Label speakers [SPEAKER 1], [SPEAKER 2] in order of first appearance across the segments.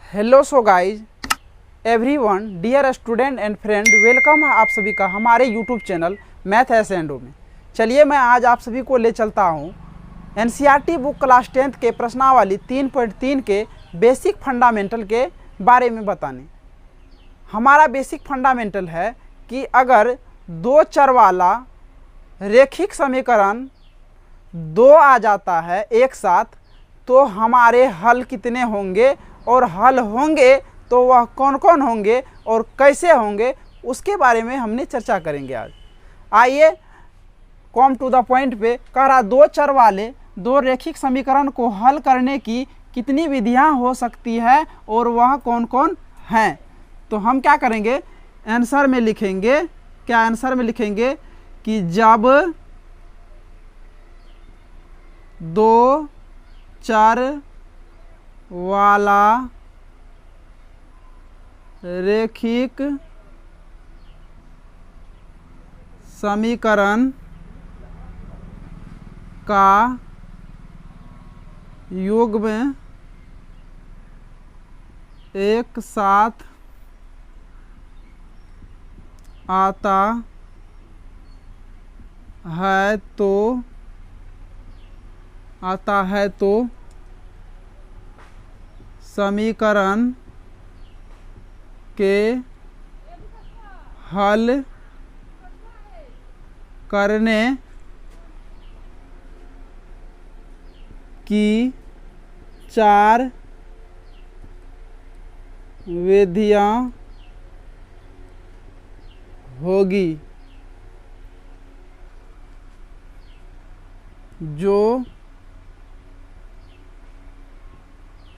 [SPEAKER 1] Hello so guys everyone, dear student and friend, welcome है आप सभी का हमारे YouTube channel math S and O में। चलिए मैं आज आप सभी को ले चलता हूँ एनसीईआरटी बुक क्लास 10th के प्रश्नावली 3.3 के बेसिक फंडामेंटल के बारे में बताने। हमारा बेसिक फंडामेंटल है कि अगर दो चर वाला रेखिक समीकरण दो आ जाता है एक साथ, तो हमारे हल कितने होंगे और हल होंगे तो वह कौन कौन होंगे और कैसे होंगे, उसके बारे में हमने चर्चा करेंगे आज। आइए कम टू द पॉइंट पे। कह रहा दो चर वाले दो रेखिक समीकरण को हल करने की कितनी विधियां हो सकती है और वह कौन कौन हैं। तो हम क्या करेंगे, आंसर में लिखेंगे, क्या आंसर में लिखेंगे कि जब दो चर वाला रेखिक समीकरण का युग्म एक साथ आता है तो समीकरण के हल करने की चार विधियां होगी, जो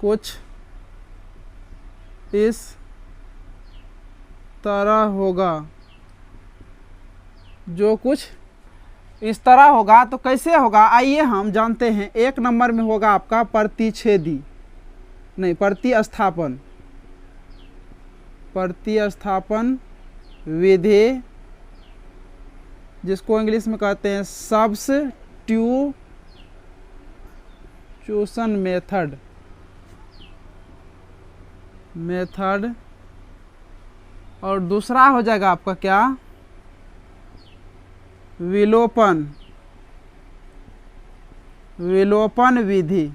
[SPEAKER 1] कुछ इस तरह होगा। जो कुछ इस तरह होगा तो कैसे होगा, आइए हम जानते हैं। एक नंबर में होगा आपका प्रतिच्छेदी प्रतिस्थापन विधि, जिसको इंग्लिश में कहते हैं सब्स्टिट्यूशन मेथड। और दूसरा हो जाएगा आपका क्या, विलोपन विधि,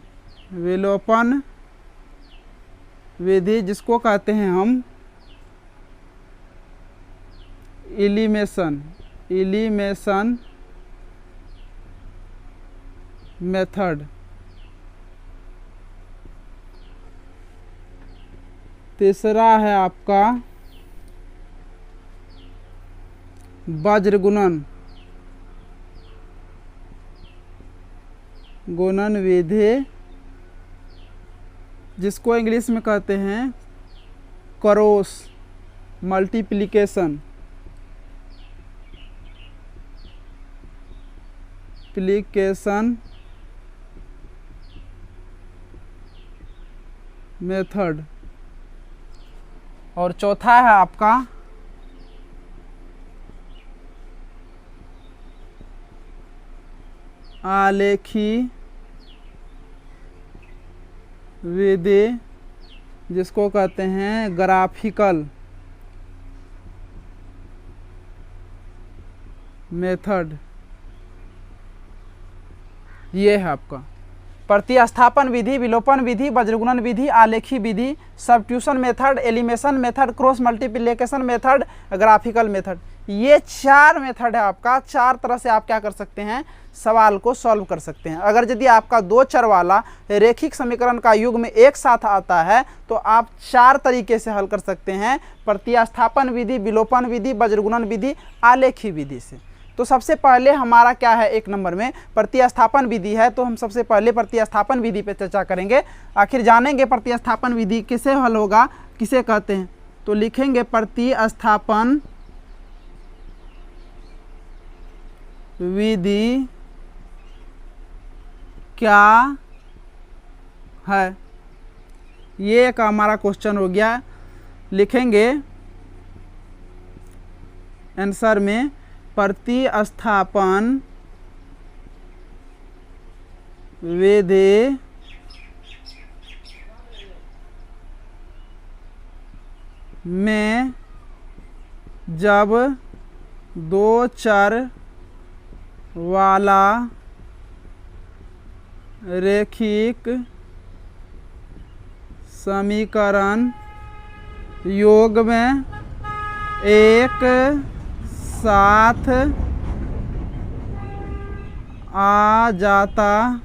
[SPEAKER 1] जिसको कहते हैं हम इलिमिनेशन मेथड। तीसरा है आपका वज्र गुणन विधि, जिसको इंग्लिश में कहते हैं क्रॉस मल्टीप्लिकेशन मेथड। और चौथा है आपका आलेखी विधि, जिसको कहते हैं ग्राफिकल मेथड। ये है आपका प्रतिस्थापन विधि, विलोपन विधि, वज्रगुणन विधि, आलेखी विधि, substitution method, elimination method, cross multiplication method, graphical method. ये चार मेथड है आपका। चार तरह से आप क्या कर सकते हैं, सवाल को सॉल्व कर सकते हैं। अगर यदि आपका दो चर वाला रेखिक समीकरण का युग्म एक साथ आता है तो आप चार तरीके से हल कर सकते हैं, प्रतिस्थापन विधि, विलोपन विधि, वज्रगुणन विधि, आलेखी विधि से। तो सबसे पहले हमारा क्या है, एक नंबर में प्रतिस्थापन विधि है, तो हम सबसे पहले प्रतिस्थापन विधि पे चर्चा करेंगे। आखिर जानेंगे प्रतिस्थापन विधि किसे हल होगा, किसे कहते हैं। तो लिखेंगे प्रतिस्थापन विधि क्या है, ये एक हमारा क्वेश्चन हो गया। लिखेंगे आंसर में प्रतिस्थापन विधि में जब दो चर वाला रैखिक समीकरण योग में एक साथ आ जाता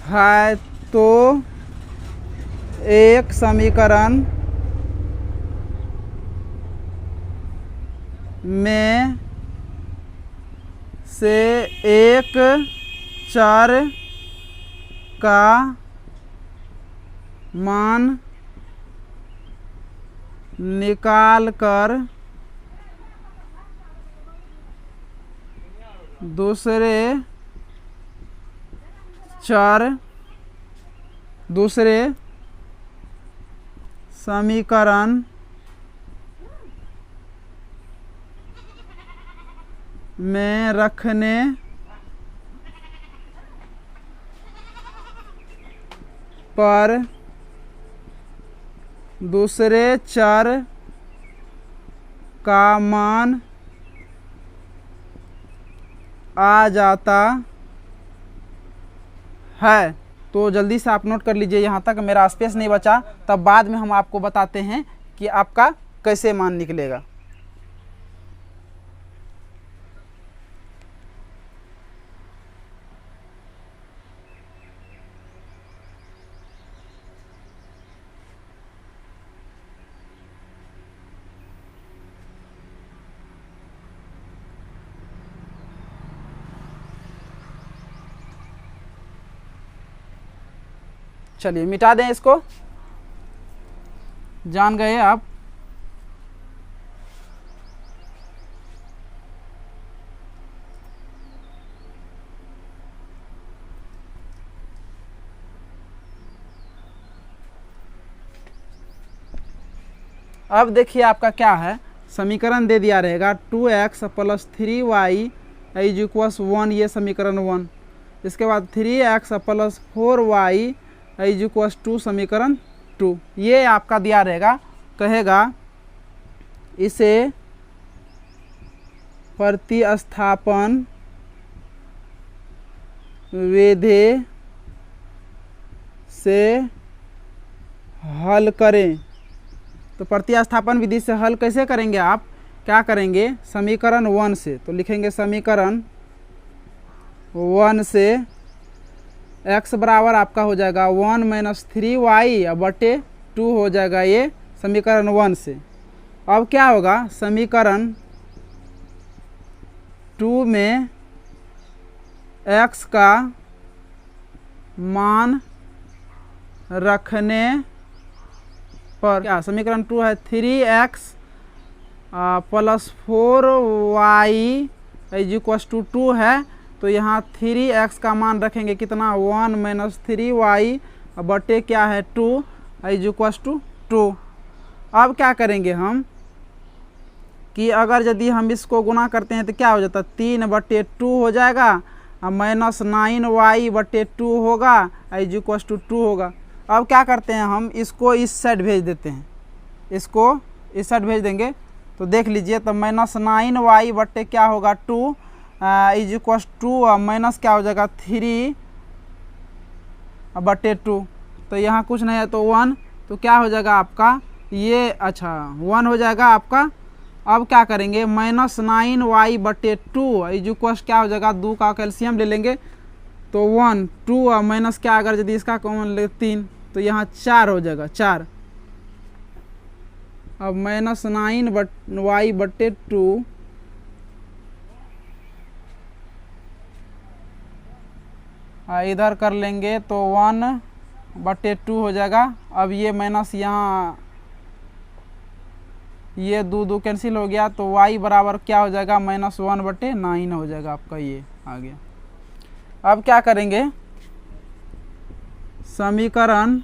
[SPEAKER 1] है तो एक समीकरण में से एक चर का मान निकाल कर दूसरे समीकरण में रखने पर दूसरे चर का मान आ जाता है। तो जल्दी से आप नोट कर लीजिए, यहाँ तक मेरा स्पेस नहीं बचा, तब बाद में हम आपको बताते हैं कि आपका कैसे मान निकलेगा। चलिए मिटा दें इसको, जान गए आप। अब देखिए आपका क्या है, समीकरण दे दिया रहेगा 2x + 3y = 1, ये समीकरण 1। इसके बाद 3x + 4y = 2, समीकरण 2। ये आपका दिया रहेगा, कहेगा इसे प्रतिस्थापन विधि से हल करें। तो प्रतिस्थापन विधि से हल कैसे करेंगे आप, क्या करेंगे, समीकरण 1 से। तो लिखेंगे समीकरण 1 से x बराबर आपका हो जाएगा 1 - 3y बटे 2 हो जाएगा, ये समीकरण 1 से। अब क्या होगा, समीकरण 2 में x का मान रखने पर क्या, समीकरण 2 है 3x + 4y = 2 है। तो यहाँ 3x का मान रखेंगे कितना, 1 - 3y बटे क्या है 2 = 2। अब क्या करेंगे हम कि अगर यदि हम इसको गुना करते हैं तो क्या हो जाता है, 3/2 हो जाएगा, -9y बटे 2 होगा = 2 होगा। अब क्या करते हैं, हम इसको इस साइड भेज देते हैं, इसको इस साइड भेज देंगे। तो देख लीजिए, तो -9y बटे क्या होगा 2 = माइनस क्या हो जाएगा 3/2। तो यहाँ कुछ नहीं है तो 1, तो क्या हो जाएगा आपका ये, अच्छा 1 हो जाएगा आपका। अब क्या करेंगे, -9y बटे 2 = क्या हो जाएगा, 2 का कैल्शियम ले लेंगे तो 1 2 और माइनस क्या, अगर यदि इसका कॉमन ले 3 तो यहाँ 4 हो जाएगा 4। अब -9y बटे 2 इधर कर लेंगे तो 1/2 हो जाएगा। अब ये माइनस यहाँ ये 2 कैंसिल हो गया, तो y बराबर क्या हो जाएगा, -1/9 हो जाएगा आपका, ये आ गया। अब क्या करेंगे, समीकरण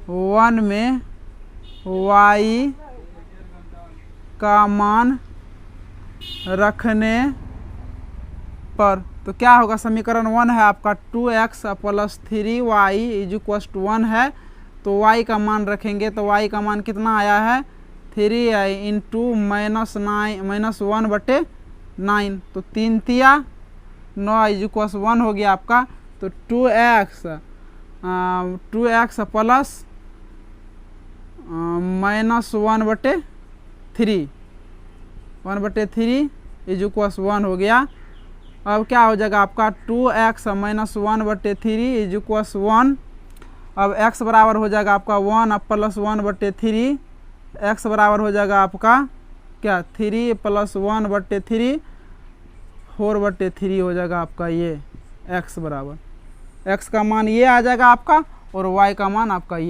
[SPEAKER 1] 1 में y का मान रखने पर, तो क्या होगा, समीकरण 1 है आपका 2x + 3y = 1 है। तो y का मान रखेंगे तो y का मान कितना आया है 3i इंटू -1/9, तो 3 तिया 9 इक्वल्स 1 हो गया आपका। तो 2x प्लस -1/3 इज इक्वल्स 1 हो गया। अब क्या हो जाएगा आपका 2x - 1/3 इज इक्वल्स 1। अब x बराबर हो जाएगा आपका 1 प्लस 1/3, x बराबर हो जाएगा आपका क्या 3 प्लस 1/3 4/3 हो जाएगा आपका ये x बराबर। x का मान ये आ जाएगा आपका और y का मान आपका ये।